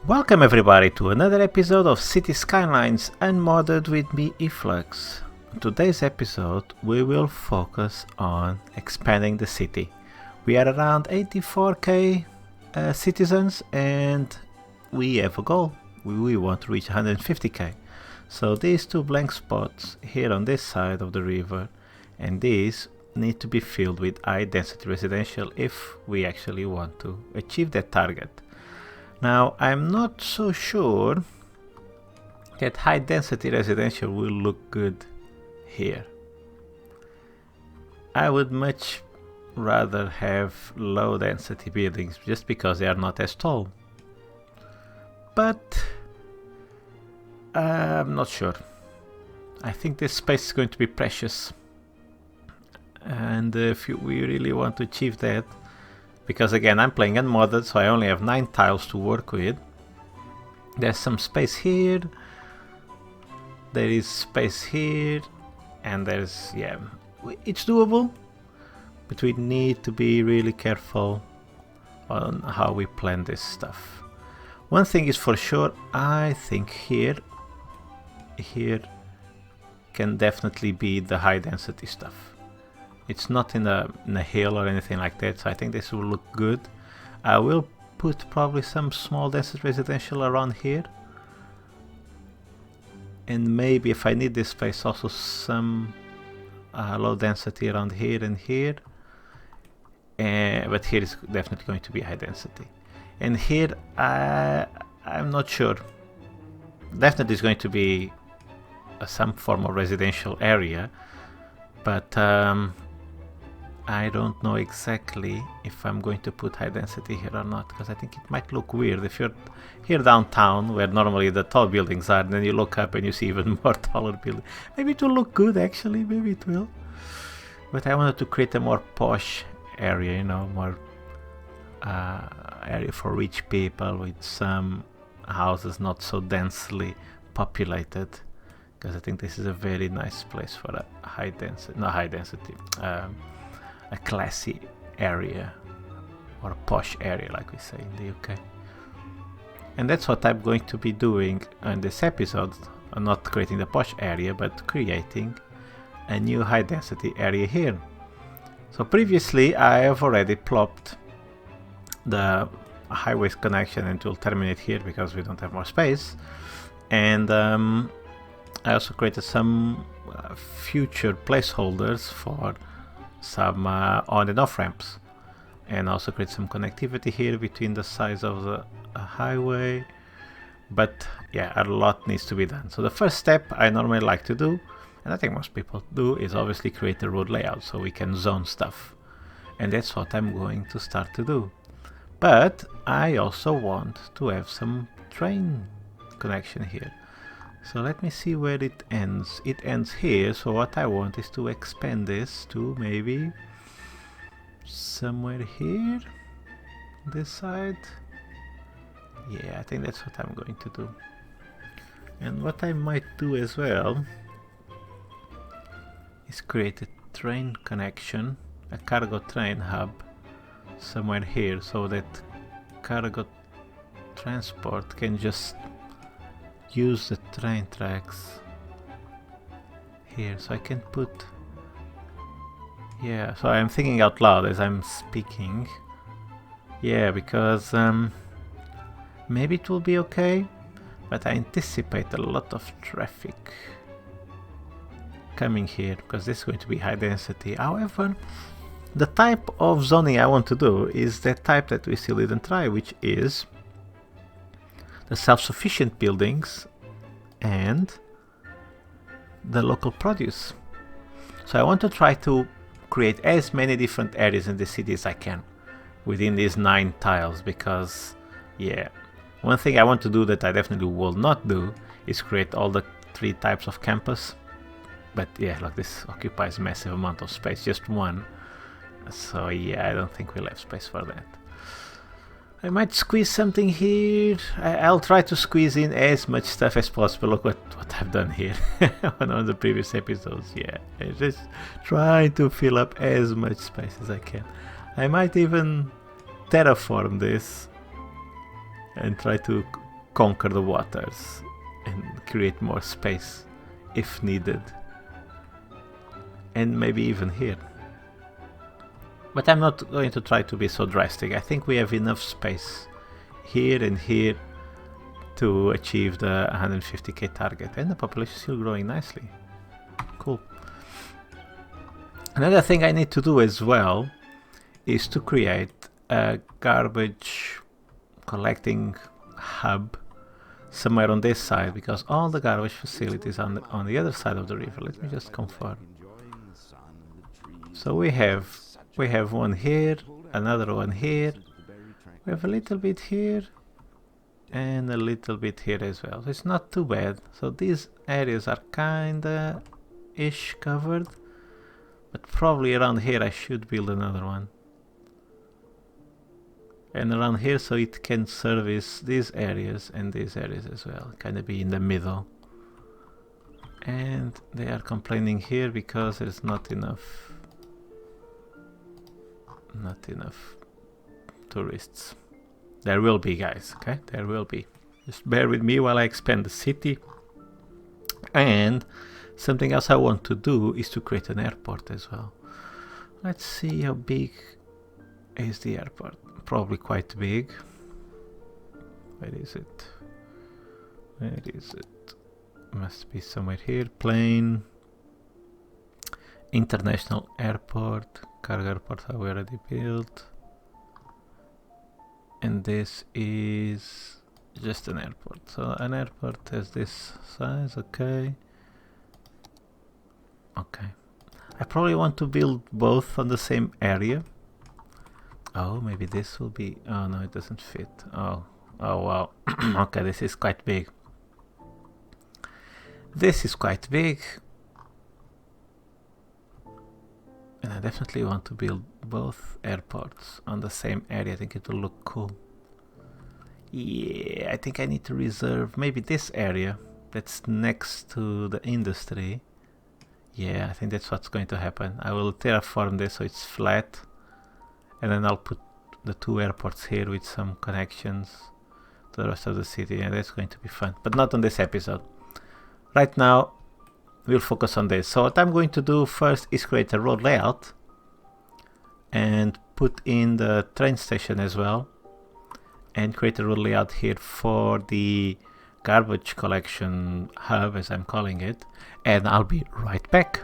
Welcome everybody to another episode of City Skylines Unmodded with me, Efflux. In today's episode we will focus on expanding the city. We are around 84k citizens and we have a goal. We want to reach 150k. So these two blank spots here on this side of the river and these need to be filled with high density residential if we actually want to achieve that target. Now, I'm not so sure that high density residential will look good here. I would much rather have low density buildings just because they are not as tall. But I'm not sure. I think this space is going to be precious. And if we really want to achieve that, because again I'm playing unmodded, so I only have 9 tiles to work with. There's some space here, there is space here, and there's, yeah, it's doable, but we need to be really careful on how we plan this stuff. One thing is for sure, I think here can definitely be the high density stuff. It's not in a hill or anything like that, so I think this will look good. I will put probably some small density residential around here. And maybe if I need this space, also some low density around here and here. But here is definitely going to be high density. And here, I'm not sure. Definitely is going to be some form of residential area. But I don't know exactly if I'm going to put high density here or not, because I think it might look weird if you're here downtown where normally the tall buildings are, and then you look up and you see even more taller buildings. Maybe it will look good actually, maybe it will. But I wanted to create a more posh area, you know, more area for rich people with some houses not so densely populated, because I think this is a very nice place for a high density, not high density, a classy area or a posh area like we say in the UK. And that's what I'm going to be doing in this episode, not creating the posh area but creating a new high density area here. So previously I have already plopped the highways connection and it will terminate here because we don't have more space, and I also created some future placeholders for some on and off ramps, and also create some connectivity here between the sides of the highway. But yeah, a lot needs to be done. So the first step I normally like to do, and I think most people do, is obviously create a road layout so we can zone stuff, and that's what I'm going to start to do. But I also want to have some train connection here. So let me see where it ends. It ends here, so what I want is to expand this to maybe somewhere here, this side. Yeah, I think that's what I'm going to do. And what I might do as well is create a train connection, a cargo train hub somewhere here, so that cargo transport can just use the train tracks here. So I can put, yeah, so I'm thinking out loud as I'm speaking, yeah, because maybe it will be okay, but I anticipate a lot of traffic coming here because this is going to be high density. However, the type of zoning I want to do is the type that we still didn't try, which is the self-sufficient buildings and the local produce. So I want to try to create as many different areas in the city as I can within these 9 tiles, because yeah, one thing I want to do that I definitely will not do is create all the 3 types of campus. But yeah, look, this occupies a massive amount of space, just one. So yeah, I don't think we'll have space for that. I might squeeze something here. I'll try to squeeze in as much stuff as possible. Look what I've done here on the previous episodes. Yeah, I'm just trying to fill up as much space as I can. I might even terraform this and try to conquer the waters and create more space if needed, and maybe even here. But I'm not going to try to be so drastic. I think we have enough space here and here to achieve the 150k target, and the population is still growing nicely. Cool. Another thing I need to do as well is to create a garbage collecting hub somewhere on this side, because all the garbage facilities on the other side of the river. Let me just confirm. So we have one here, another one here, we have a little bit here, and a little bit here as well. So it's not too bad. So these areas are kinda ish covered, but probably around here I should build another one. And around here, so it can service these areas and these areas as well, kinda be in the middle. And they are complaining here because there's not enough tourists. There will be, guys, okay? There will be. Just bear with me while I expand the city. And something else I want to do is to create an airport as well. Let's see how big is the airport. Probably quite big. Where is it? Where is it? Must be somewhere here. Plane. International airport. Cargo airport I already built. And this is just an airport. So an airport has this size, okay. Okay. I probably want to build both on the same area. Oh, maybe this will be... Oh no, it doesn't fit. Oh wow. Okay, this is quite big. This is quite big. And I definitely want to build both airports on the same area. I think it will look cool. Yeah, I think I need to reserve maybe this area that's next to the industry. Yeah, I think that's what's going to happen. I will terraform this so it's flat. And then I'll put the two airports here with some connections to the rest of the city. And that's going to be fun. But not on this episode. Right now, we'll focus on this. So what I'm going to do first is create a road layout and put in the train station as well, and create a road layout here for the garbage collection hub, as I'm calling it, and I'll be right back.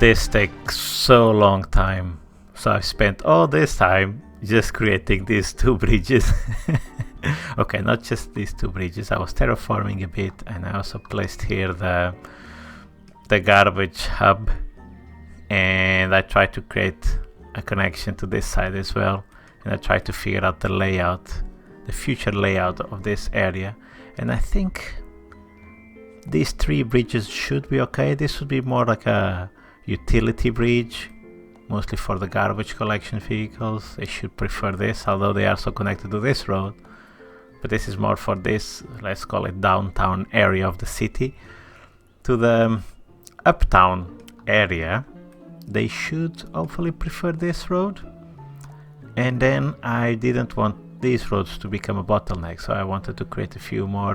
this takes so long time. So I've spent all this time just creating these two bridges. Okay, not just these two bridges. I was terraforming a bit, and I also placed here the garbage hub, and I tried to create a connection to this side as well, and I tried to figure out the layout, the future layout of this area, and I think these three bridges should be okay. This would be more like a utility bridge, mostly for the garbage collection vehicles. They should prefer this, although they are also connected to this road, but this is more for this, let's call it downtown area of the city. To the uptown area, they should hopefully prefer this road. And then I didn't want these roads to become a bottleneck, so I wanted to create a few more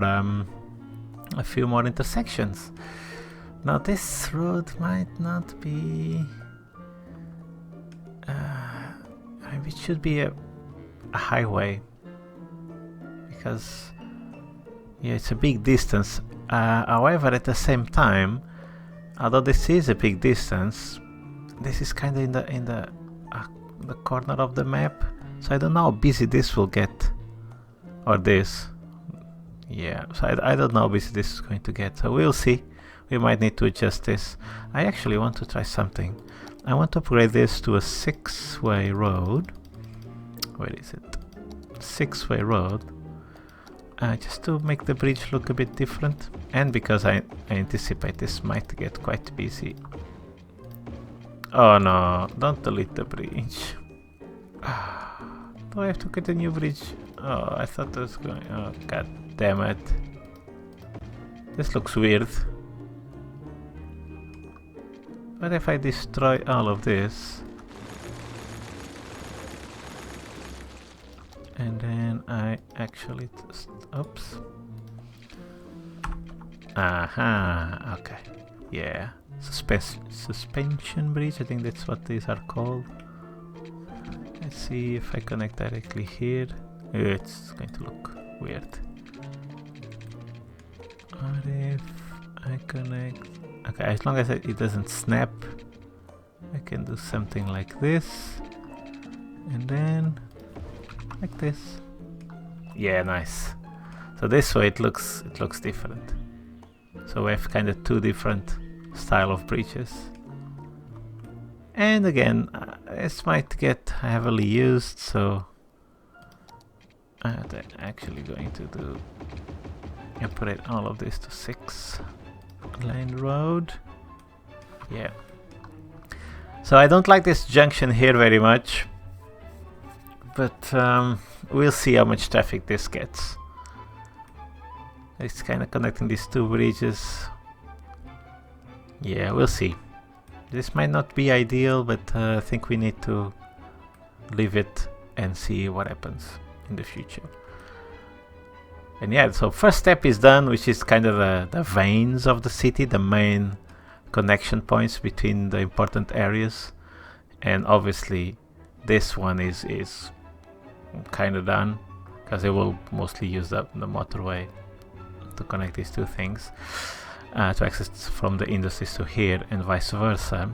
intersections. Now this road might not be it should be a highway, because yeah, it's a big distance. However, at the same time, although this is a big distance, this is kind of in the corner of the map, so I don't know how busy this will get, or this. Yeah, so I don't know how busy this is going to get, so we'll see. We might need to adjust this. I actually want to try something. I want to upgrade this to a 6-way road. Where is it? 6-way road. Just to make the bridge look a bit different, and because I anticipate this might get quite busy. Oh no, don't delete the bridge. Do I have to get a new bridge? Oh, I thought it was going... Oh, god damn it. This looks weird. What if I destroy all of this? And then I actually just... Oops. Aha, okay. Yeah. Suspension bridge, I think that's what these are called. Let's see if I connect directly here. It's going to look weird. What if I connect... Okay, as long as it doesn't snap, I can do something like this. And then... like this. Yeah, nice. So this way it looks different. So we have kind of two different style of bridges. And again, this might get heavily used, so I'm actually going to do upgrade all of this to 6-lane road. Yeah. So I don't like this junction here very much, but we'll see how much traffic this gets. It's kind of connecting these two bridges. Yeah, we'll see. This might not be ideal, but I think we need to leave it and see what happens in the future. And yeah, so first step is done, which is kind of the veins of the city, the main connection points between the important areas. And obviously this one is kind of done, because they will mostly use the motorway to connect these two things, to access from the industries to here and vice versa.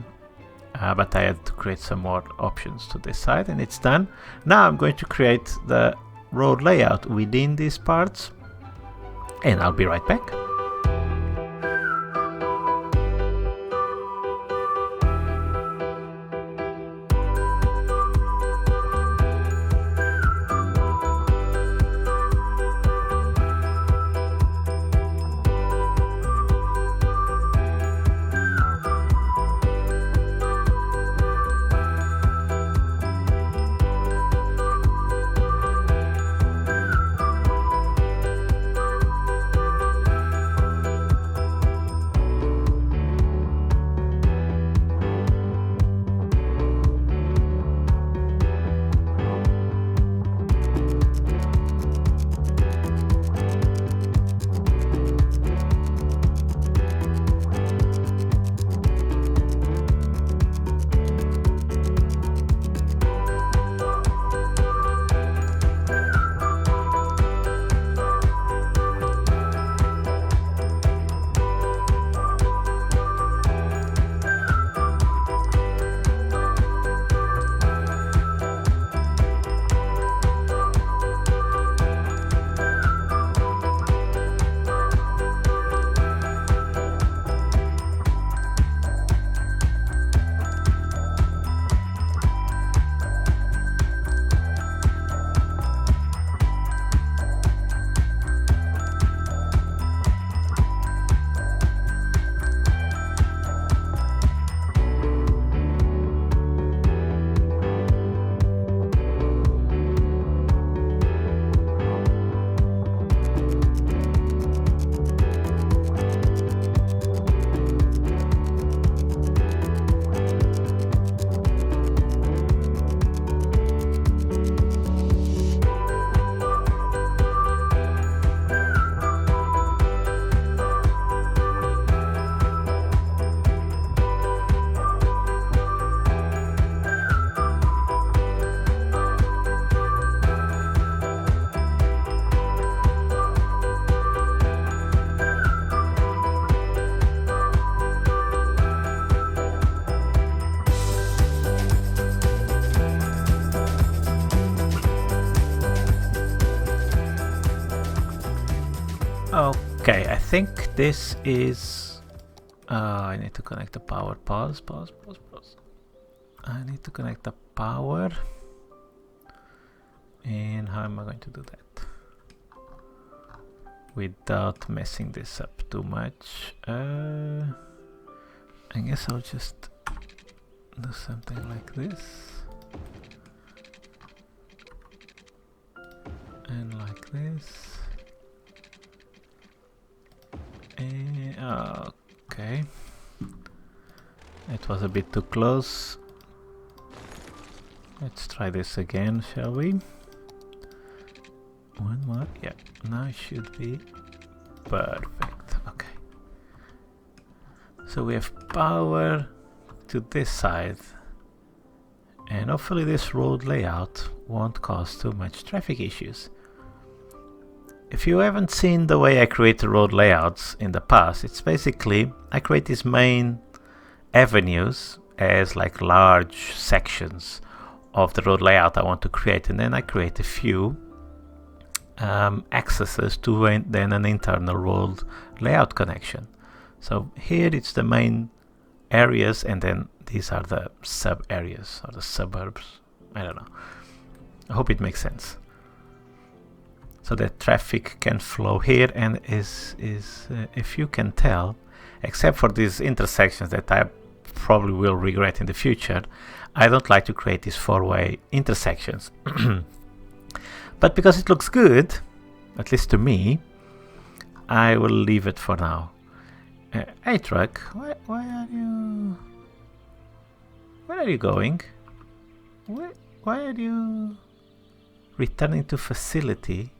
But I had to create some more options to this side, and it's done. Now I'm going to create the road layout within these parts, and I'll be right back. think this is... I need to connect the power. Pause. I need to connect the power. And how am I going to do that? Without messing this up too much. I guess I'll just do something like this. And like this. And, okay. It was a bit too close. Let's try this again, shall we? One more. Yeah, now it should be perfect. Okay. So we have power to this side. And hopefully this road layout won't cause too much traffic issues. If you haven't seen the way I create the road layouts in the past, it's basically I create these main avenues as like large sections of the road layout I want to create, and then I create a few accesses to then an internal road layout connection. So here it's the main areas, and then these are the sub areas or the suburbs. I don't know. I hope it makes sense. So that traffic can flow here, and is if you can tell, except for these intersections that I probably will regret in the future, I don't like to create these four-way intersections. But because it looks good, at least to me, I will leave it for now. Hey truck, why are you... Where are you going? Why are you returning to facility?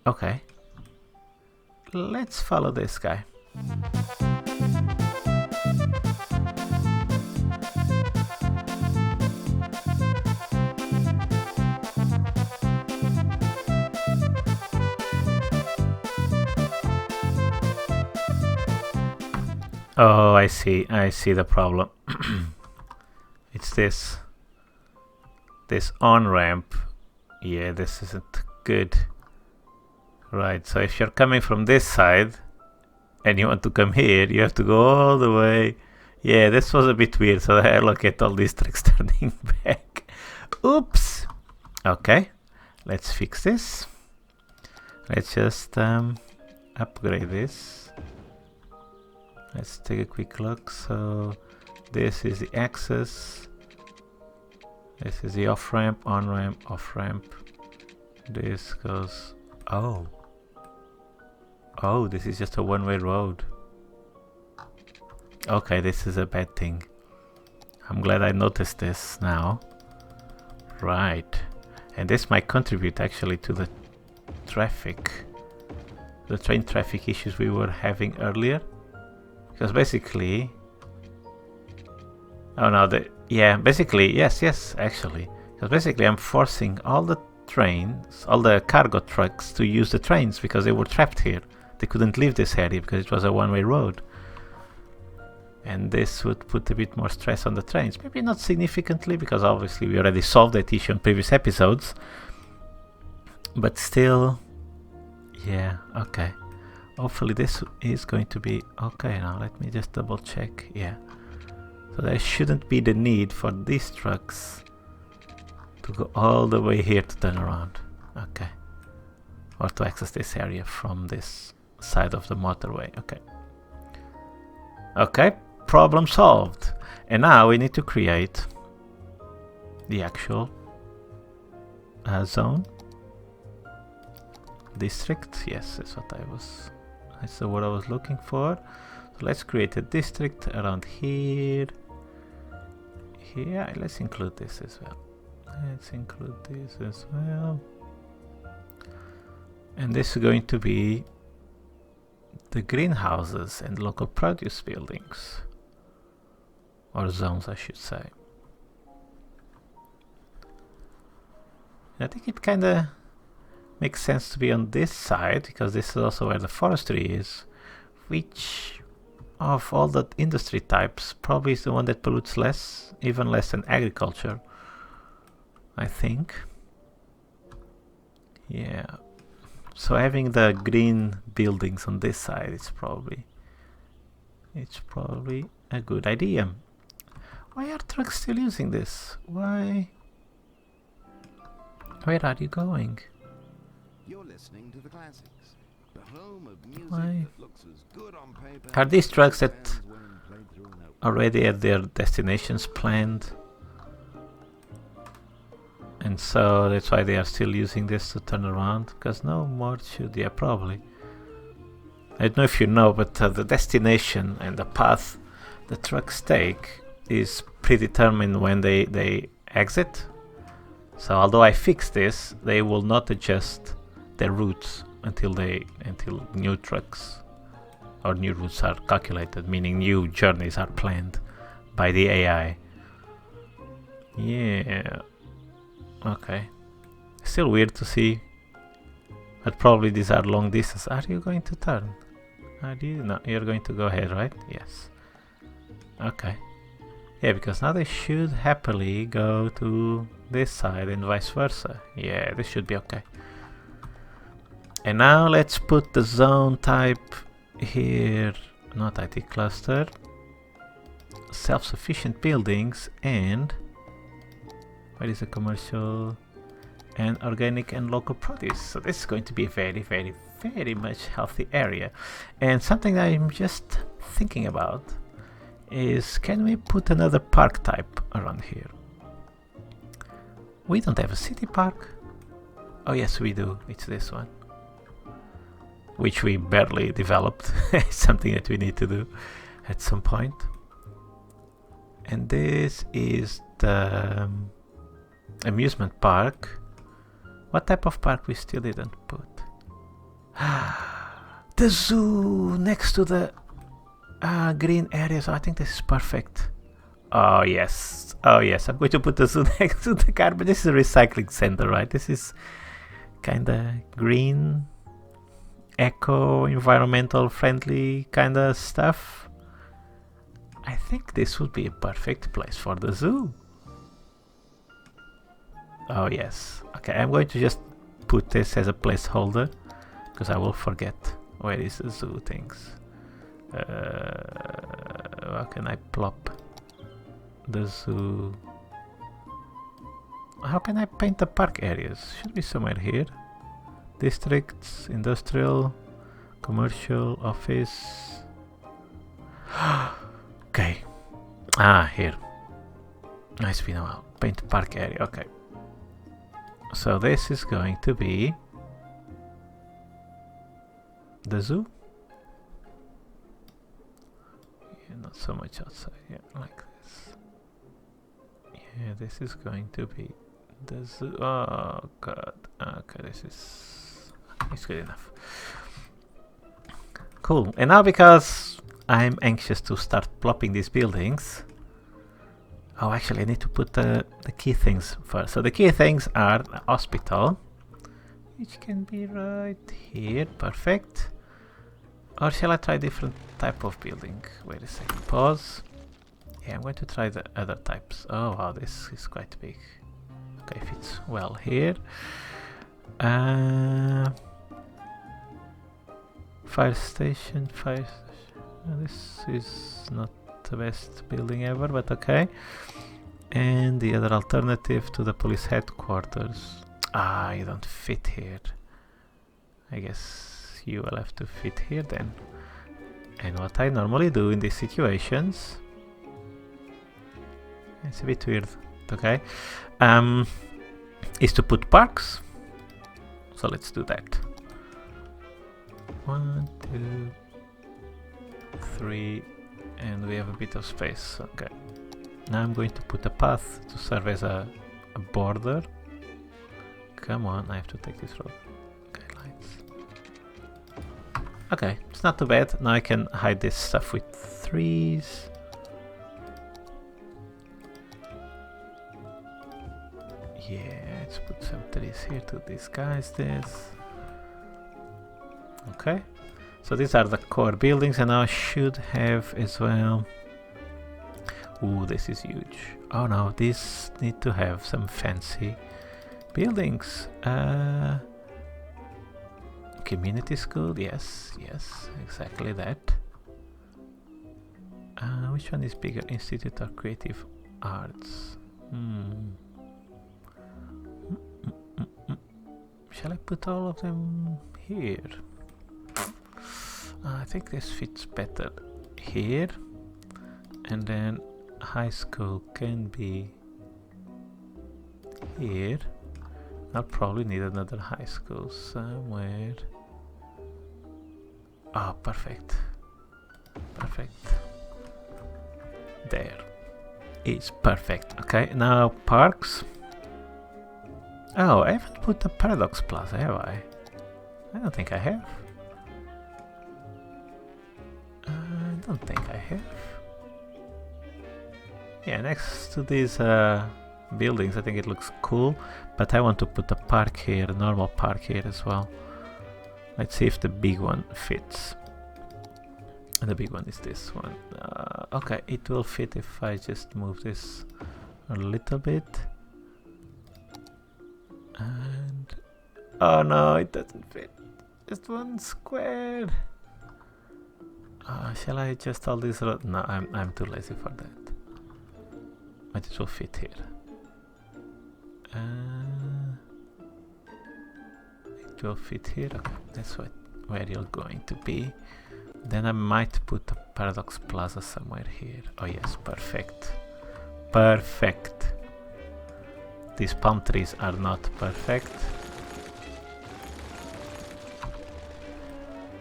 Okay. Let's follow this guy. Oh, I see the problem. It's this on-ramp. Yeah, this isn't good. Right, so if you're coming from this side and you want to come here, you have to go all the way. Yeah, this was a bit weird, so I look at all these tricks turning back. Oops! Okay, let's fix this. Let's just upgrade this. Let's take a quick look. So this is the axis. This is the off-ramp, on-ramp, off-ramp. This goes... Oh, this is just a one-way road. Okay, this is a bad thing. I'm glad I noticed this now. Right. And this might contribute actually to the traffic, the train traffic issues we were having earlier. Because basically... Oh no, basically, yes, actually. Because basically I'm forcing all the trains, all the cargo trucks to use the trains because they were trapped here. They couldn't leave this area because it was a one-way road. And this would put a bit more stress on the trains. Maybe not significantly, because obviously we already solved that issue in previous episodes. But still, yeah, okay. Hopefully this is going to be okay. Now let me just double check. Yeah. So there shouldn't be the need for these trucks to go all the way here to turn around. Okay. Or to access this area from this side of the motorway. Okay. Okay, problem solved. And now we need to create the actual zone. District. Yes, that's what that's the word I was looking for. So let's create a district around here. Here, let's include this as well. Let's include this as well. And this is going to be the greenhouses and local produce buildings. Or zones, I should say. I think it kinda makes sense to be on this side, because this is also where the forestry is. Which of all the industry types probably is the one that pollutes less, even less than agriculture, I think. Yeah, So having the green buildings on this side is probably a good idea. Why are trucks still using this? Why? Where are you going? You're listening to the classics, the home of music Why? that looks as good on paper. Are these trucks that as when played through an open. already had their destinations planned? And so that's why they are still using this to turn around? Because no more should, yeah, probably. I don't know if you know, but the destination and the path the trucks take is predetermined when they exit. So although I fixed this, they will not adjust their routes until new trucks or new routes are calculated, meaning new journeys are planned by the AI. Yeah. Okay. Still weird to see, but probably these are long distance. Are you going to turn? Are you? No, you're going to go ahead, right? Yes. Okay. Yeah, because now they should happily go to this side and vice versa. Yeah, this should be okay. And now let's put the zone type here, not IT cluster, self-sufficient buildings, and what is a commercial and organic and local produce. So this is going to be a very, very, very much healthy area. And something that I'm just thinking about is, can we put another park type around here? We don't have a city park. Oh yes, we do. It's this one, which we barely developed. It's something that we need to do at some point. And this is the amusement park. What type of park we still didn't put? The zoo next to the green areas. I think this is perfect. Oh yes, oh yes, I'm going to put the zoo next to the car, but this is a recycling center, right? This is kinda green, eco, environmental friendly kinda stuff. I think this would be a perfect place for the zoo. Oh yes. Okay, I'm going to just put this as a placeholder because I will forget where is the zoo things. How can I plop the zoo? How can I paint the park areas? Should be somewhere here. Districts, industrial, commercial, office. Okay. Ah, here. Nice, been a while. Paint park area. Okay. So this is going to be the zoo. Yeah, not so much outside. Yeah, like this. Yeah, this is going to be the zoo. Oh god. Okay, this is it's good enough. Cool. And now because I'm anxious to start plopping these buildings. Oh, actually, I need to put the key things first. So the key things are the hospital, which can be right here. Perfect. Or shall I try different type of building? Wait a second. Pause. Yeah, I'm going to try the other types. Oh, wow, this is quite big. Okay, fits well here. Fire station. This is not the best building ever, but okay. And the other alternative to the police headquarters. Ah, you don't fit here. I guess you will have to fit here then. And what I normally do in these situations, it's a bit weird, okay, is to put parks. So let's do that. 1, 2, 3, and we have a bit of space. Okay. Now I'm going to put a path to serve as a border. Come on, I have to take this road. Guidelines. Okay, it's not too bad. Now I can hide this stuff with 3s. Yeah, let's put some 3s here to disguise this. Okay. So these are the core buildings, and now I should have as well. Ooh, this is huge. Oh no, these need to have some fancy buildings. community school, yes, yes, exactly that. Which one is bigger? Institute of Creative Arts. Shall I put all of them here? I think this fits better here. And then high school can be here. I'll probably need another high school somewhere. Oh, perfect. Perfect. There. It's perfect. Okay, now parks. Oh, I haven't put the Paradox Plaza, have I? I don't think I have. I don't think I have. Yeah, next to these buildings, I think it looks cool, but I want to put a park here, a normal park here as well. Let's see if the big one fits. And the big one is this one. Okay, it will fit if I just move this a little bit. And oh no, it doesn't fit. Just one square. Shall I adjust all these? No, I'm too lazy for that. But it will fit here. It will fit here. Okay, that's where you're going to be. Then I might put a Paradox Plaza somewhere here. Oh yes, perfect. Perfect. These palm trees are not perfect.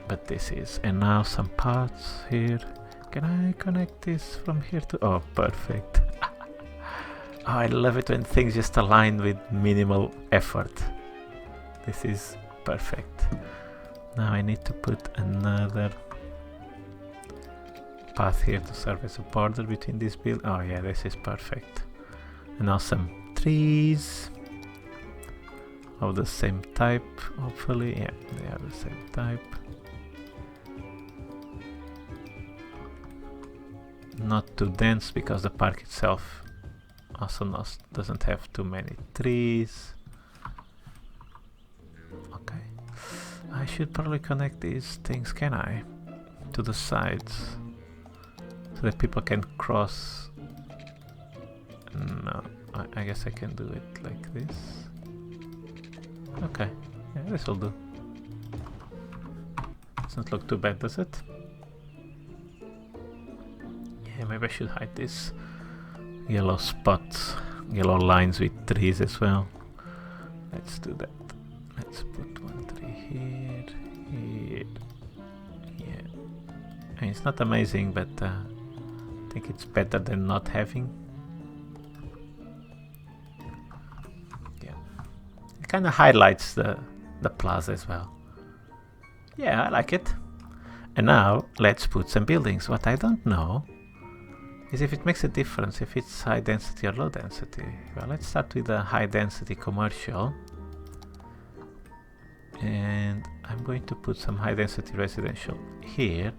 But this is. And now some paths here. Can I connect this from here to... Oh, perfect. Oh, I love it when things just align with minimal effort. This is perfect. Now I need to put another path here to serve as a border between these buildings. Oh yeah, this is perfect. And now some trees of the same type, hopefully. Yeah, they are the same type. Not too dense because the park itself also doesn't have too many trees. Okay. I should probably connect these things, can I? To the sides. So that people can cross. No, I guess I can do it like this. Okay, yeah, this will do. Doesn't look too bad, does it? Yeah, maybe I should hide this yellow spots, yellow lines with trees as well. Let's do that. Let's put one tree here, here. Yeah. I mean, it's not amazing, but I think it's better than not having. Yeah. It kind of highlights the plaza as well. Yeah, I like it. And now let's put some buildings. What I don't know is if it makes a difference if it's high density or low density. Well, let's start with a high density commercial. And I'm going to put some high density residential here.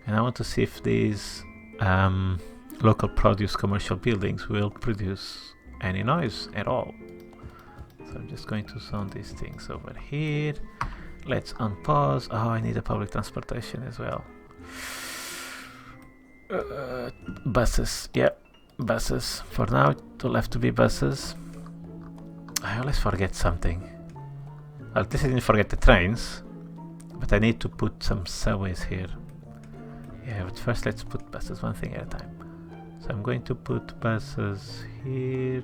And I want to see if these local produce commercial buildings will produce any noise at all. So I'm just going to zone these things over here. Let's unpause. Oh, I need a public transportation as well. Buses, yeah, buses. For now, it will have to be buses. I always forget something. Well, at least I didn't forget the trains, but I need to put some subways here. Yeah, but first let's put buses one thing at a time. So I'm going to put buses here.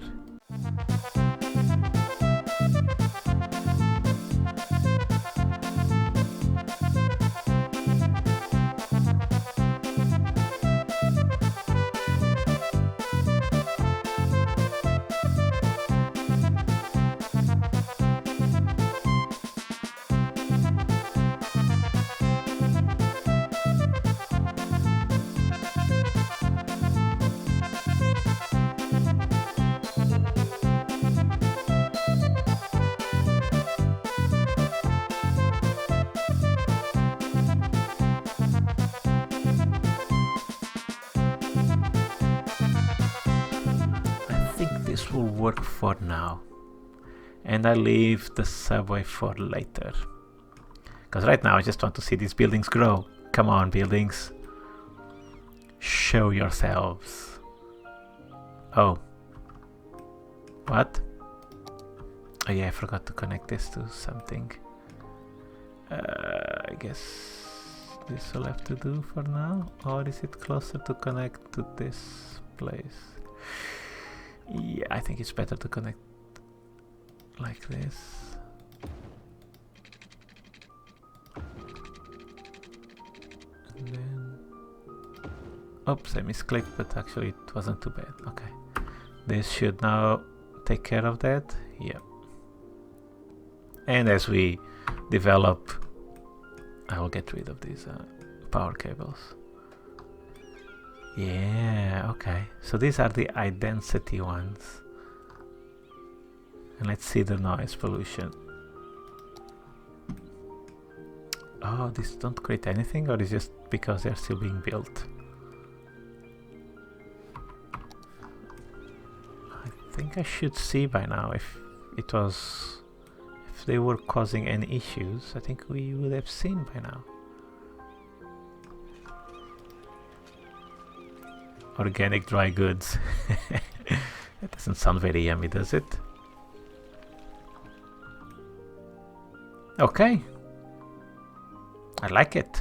Will work for now, and I leave the subway for later, Because right now I just want to see these buildings grow. Come on, buildings. Show yourselves. Oh. What? Oh yeah, I forgot to connect this to something. I guess this will have to do for now. Or is it closer to connect to this place? Yeah, I think it's better to connect like this. And then... Oops, I misclicked, but actually it wasn't too bad. Okay. This should now take care of that. Yeah. And as we develop, I will get rid of these power cables. Yeah, okay. So these are the high density ones. And let's see the noise pollution. Oh, these don't create anything, or is it just because they're still being built? I think I should see by now if it was... If they were causing any issues. I think we would have seen by now. Organic dry goods. That doesn't sound very yummy, does it? Okay. I like it.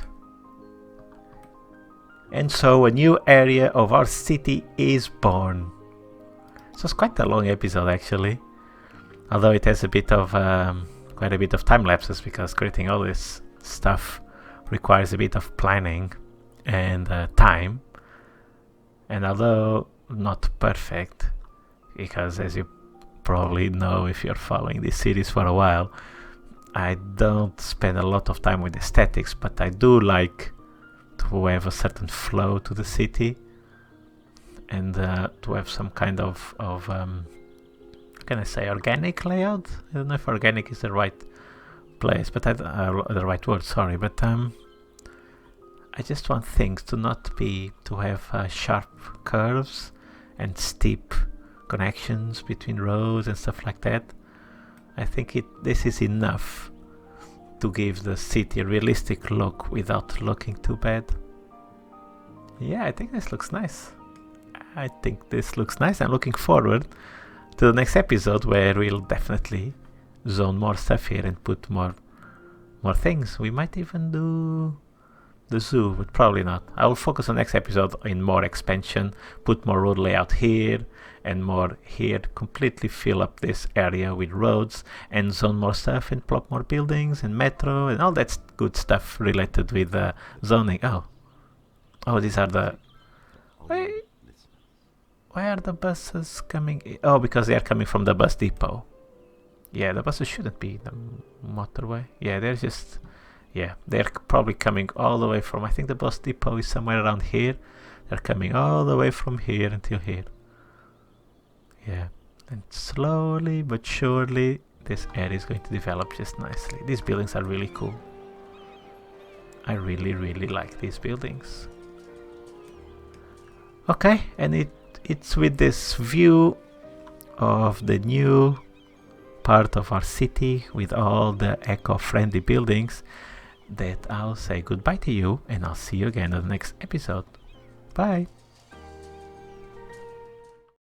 And so a new area of our city is born. So it's quite a long episode actually. Although it has a bit of quite a bit of time lapses, because creating all this stuff requires a bit of planning and time. And although not perfect, because as you probably know if you're following this series for a while, I don't spend a lot of time with aesthetics, but I do like to have a certain flow to the city and to have some kind of can I say organic layout? I don't know if organic is the right place, but the right word, sorry, but I just want things to not be, to have sharp curves and steep connections between roads and stuff like that. I think this is enough to give the city a realistic look without looking too bad. Yeah, I think this looks nice. I think this looks nice. I'm looking forward to the next episode, where we'll definitely zone more stuff here and put more things. We might even do the zoo, but probably not. I will focus on next episode in more expansion, put more road layout here and more here, completely fill up this area with roads and zone more stuff and plop more buildings and metro and all that good stuff related with zoning. Oh, these are the... Why are the buses coming? Oh, because they are coming from the bus depot. Yeah, the buses shouldn't be the motorway. Yeah, they're just... Yeah, they're probably coming all the way from... I think the bus depot is somewhere around here. They're coming all the way from here until here. Yeah, and slowly but surely this area is going to develop just nicely. These buildings are really cool. I really, really like these buildings. Okay, and it's with this view of the new part of our city with all the eco-friendly buildings that I'll say goodbye to you, and I'll see you again in the next episode. Bye!